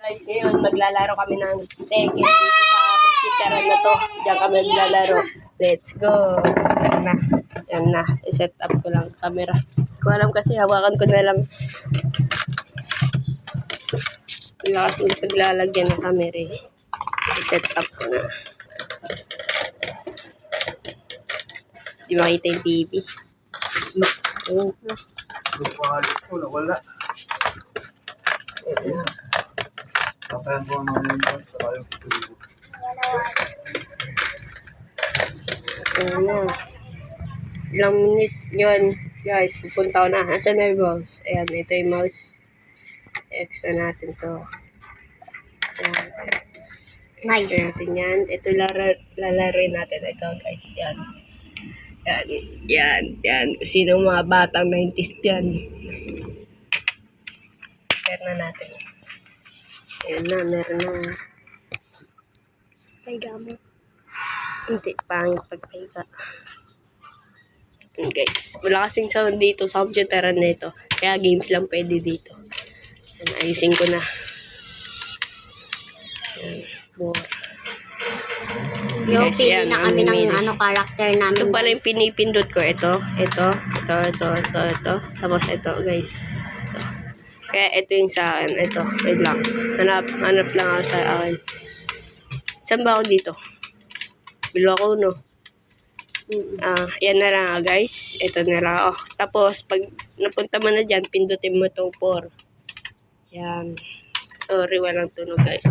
Guys, ngayon maglalaro kami ng Tekken dito sa computeran na to. Diyan kami maglalaro. Let's go. Tara na. Yan na. I-set up ko lang camera. Kung alam kasi, hawakan ko na lang. Wala kasing paglalagyan ng camera eh. I-set up ko na. Di makita yung TV. Ayun na. Wala. Kakayan ko ang mga yung sa kayo. Ayun na. Ilang minutes yun. Guys, pupunta ko na. Asan na yung mouse? Ayan, ito yung mouse. Extra natin to. Ayan. Nice. Extra natin yan. Ito lalaroin natin. Ito guys. Yan. Yan. Sino mga batang 90s yan? Share na natin. Ayan na, meron na. Paiga mo. Hindi, pangit pagpaiga. Ayan guys. Wala kasing sound dito sa computeran na ito. Kaya games lang pwede dito. Ayan, ayusin ko na. Ayan. Yo, Guys, pili yan, na kami mamimili. ng character namin. Ito pala guys. yung pinipindot ko. Ito. Tapos ito, guys. Ito. Kaya ito yung sa akin. Ito. Wait lang. Hanap lang ako sa akin. Saan ba ako dito? Bilo ako, no? Yan na lang, guys. Ito na lang ako. Tapos, pag napunta mo na dyan, pindutin mo itong 4. Yan. Sorry, walang tunog, guys.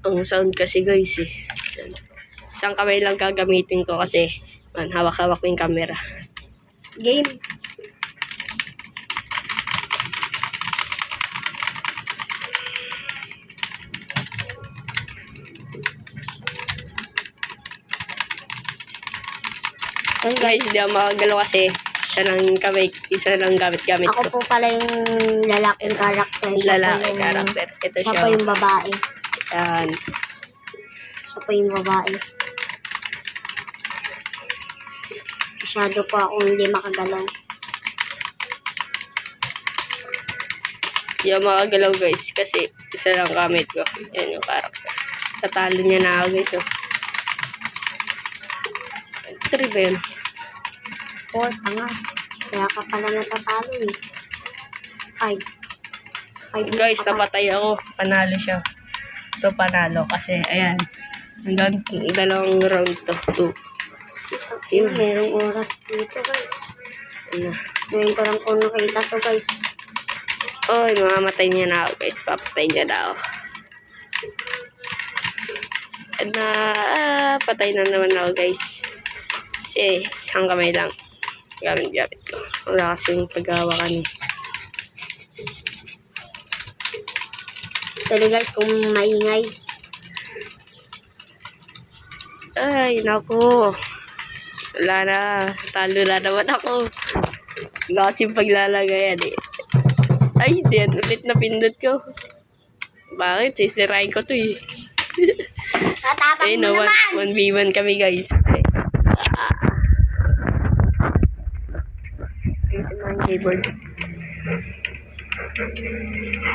Ang sound kasi, guys, eh. Yan. Isang kamay lang gagamitin ko kasi hawak-hawak ko yung camera. Game. Guys, hindi ako makagalaw kasi isa lang gamit-gamit Ako ko. po pala yung lalaking character. Lalaki character. Ito Siya siya. po yung babae. Yan. Siya po yung babae. Masyado po ako hindi makagalaw. Hindi ako makagalaw, guys, kasi isa lang gamit ko. Yan yung character. Tatalo niya na ako, guys. Oh. 3 ba yun? 4, tanga. Kaya ka pala natatalo eh. 5. Guys, napatay ako. Panalo siya. Ito panalo kasi, ayan. Hanggang 2 round to. 2. Yun, merong oras dito guys. Ano. Ngayon ko lang po nakita to guys. Oy, mamamatay niya na ako, guys. Papatay niya na ako. Patay na naman ako, guys. Kasi, isang kamay lang. Gamit ko. Wala kasing paghawakan. Sorry guys kung maingay. Ay, naku. Wala na. Talo na naman ako. Wala kasing paglalagayan eh. Ay, din. Ulit na pindot ko. Bakit? Sisirain ko to eh. Tatapang Ayun mo na, naman! 1v1 kami, guys. Ito yung keyboard.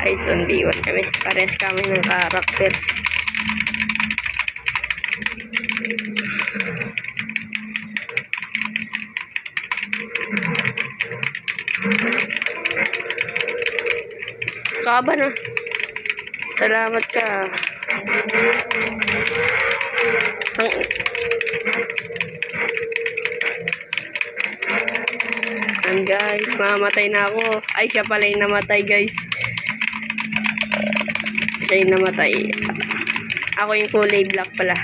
Guys, 1v1 kami. Pares kami ng karakter. Kaba na. Salamat ka. And guys, mamatay na ako. Ay, siya pala yung namatay, guys. Siya yung namatay. Ako yung kulay black pala.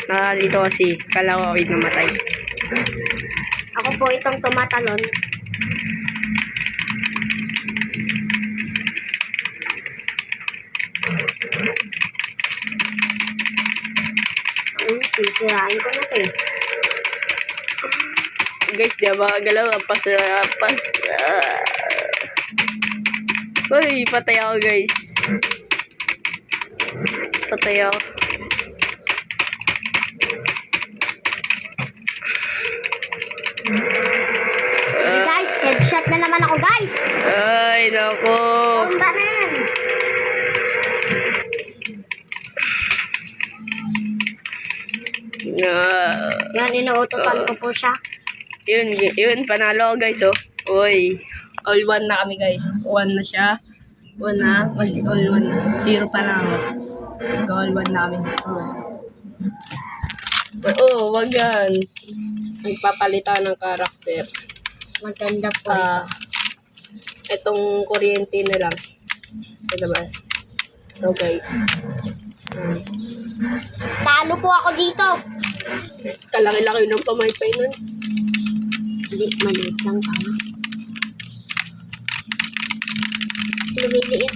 Nakalito kasi. Kala ko ako yung namatay. Ako po itong tumatalon. Sisirain ko na to eh. Guys, di ba galaw? Uy, patay ako, guys. Patay ako. Guys, headshot na naman ako guys. Ay, naku. Banan! Yan, inuutotan ko po siya. Yun, panalo ako guys, oh. Uy, all one na kami guys. One na siya. One na, all one na. 0 pa lang ako. All one na kami. Wag yan. Nagpapalitan ng karakter. Maganda po. Itong kuryente na lang. So, diba? So guys. Talo po ako dito. Kalaki-laki ng pamaypay nun. Hindi, maliit lang kami. Lumiliit.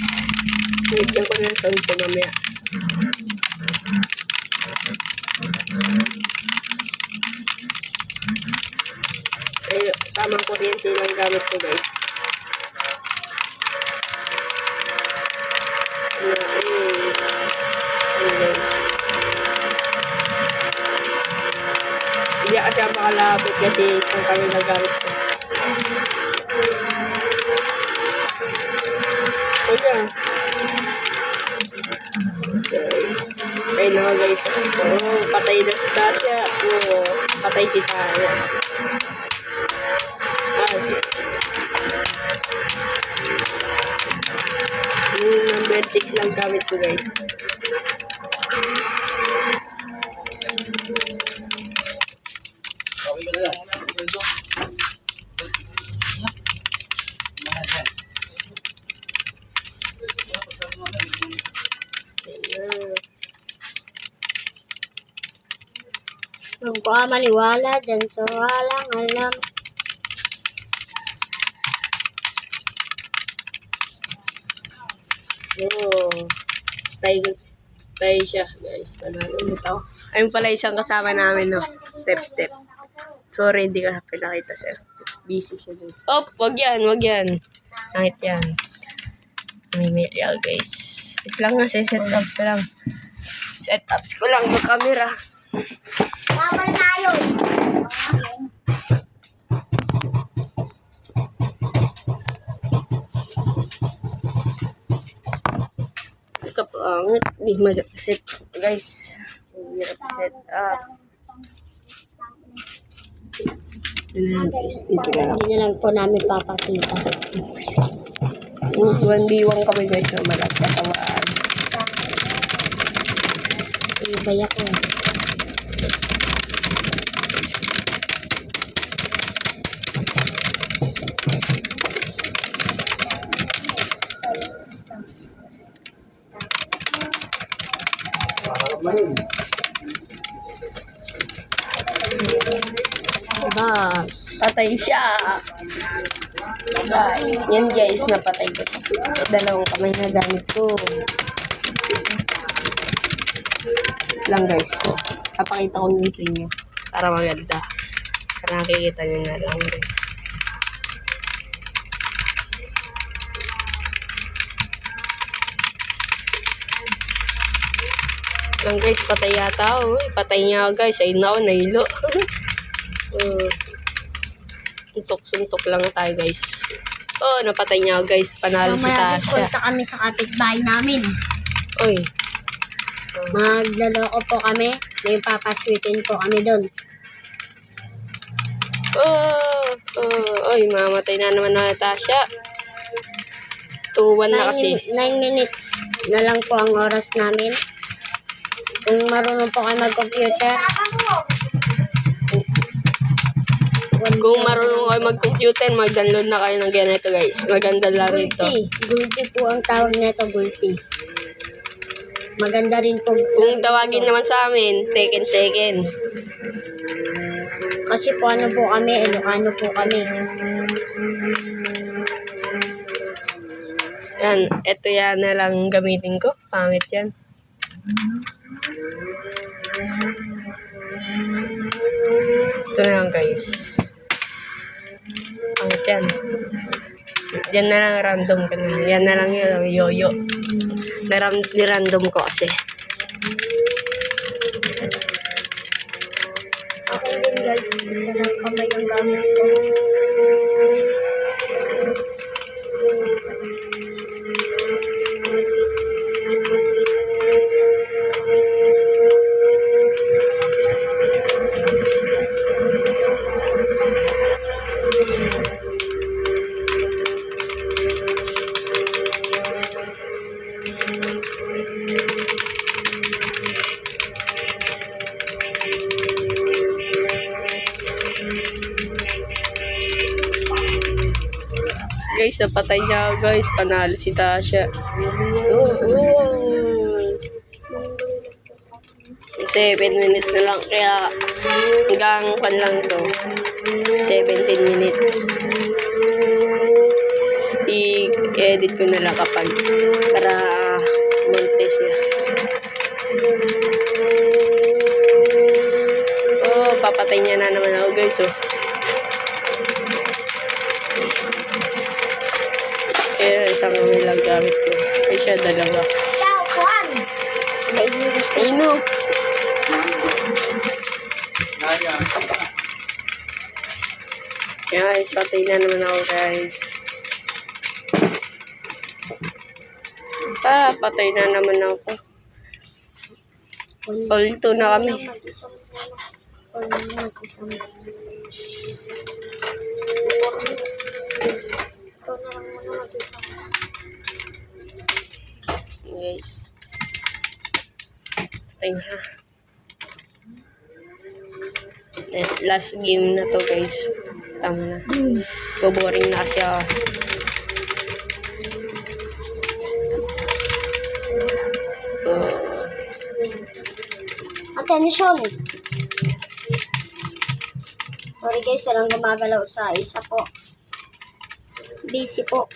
Bigyan ko na ng sound ko mamaya. Ay, tamang kuryente lang gamit ko guys. Ay guys. Hindi kasi ako makalapit kasi isang kami nagamit ko. Kaya. Ay na guys. Patay na si Tasha. Patay si Tasha. Yung number 6 lang gamit ko guys. Huwag ko maniwala dyan sa walang alam. Tayo siya guys. Panalo nito. Ayun pala isang kasama namin, no. Tep. Sorry, hindi ka pinakita sir. Busy siya dun. Oh, wag yan. Kahit yan. Mimilya guys. Wait lang nga, set up ko lang. Set up ko lang yung camera. Bawal tayo. Kapangit. Hindi mag-set guys. Hirap set up. Hindi na lang po namin papakita. 1v1 kami guys. So, malat kasawaan. Ibay ako. Bas. Patay siya. Yan guys, napatay ko. Dalawang kamay na gamit ko. Lang guys. Papakita ko nyo sa inyo. Para maganda. Para nakikita nyo na lang rin. Lang guys, patay yata. Patay niya guys. Ayun na ako, nahilo. Suntok lang tayo guys. Napatay niya ako guys. Panalo si Mamaya Tasha. punta kami sa kapitbahay namin. Uy. Maglaloko po kami. May papaswitin po kami doon. Mamatay na naman na Tasha. 2-1 na kasi. 9 minutes na lang po ang oras namin. Kung marunong po kayo mag-computer. Kung marunong kayo mag-computer, mag-download na kayo ng ganito guys. Maganda laro ito. Gulti po ang tawag nito, Gulti. Maganda rin po. Kung tawagin naman sa amin, Tekken. Kasi po ano po kami, Ilocano po kami. Yan, eto yan na lang gamitin ko. Pangit yan. Ito na lang guys. Pangit yan. Yan na lang random ka na. Yan na lang yung yoyo. Ni-random ko kasi. Okay din guys, isa lang kamay ang gamit ko. guys, napatay niya ako guys. Panalo si Tasha. Oh. 7 minutes na lang. Kaya hanggang kan lang to. 17 minutes. I-edit ko na lang kapag para monte siya. Oh, papatay niya na naman ako guys. Oh. Isang kamay lang gamit ko. Ay siya, dalawa. Siya, upuan. Ay no. Naya. Guys, patay na naman ako guys. Patay na naman ako. All 2 na kami. Guys. Patay na. Last game na to guys. Tama na. Boring na kasi ako. Attention! Sorry guys, walang gumagalaw sa isa po. Busy po.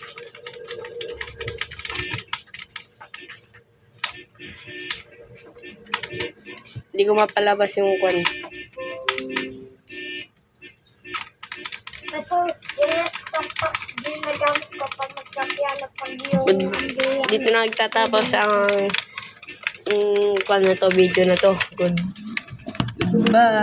Hindi ko mapalabas yung kwan. Ito, i-restop pa. Di nagamit ko pa magkapiano pag yung... Dito na nagtatapos ang kwan na to, video na to. Good. Bye.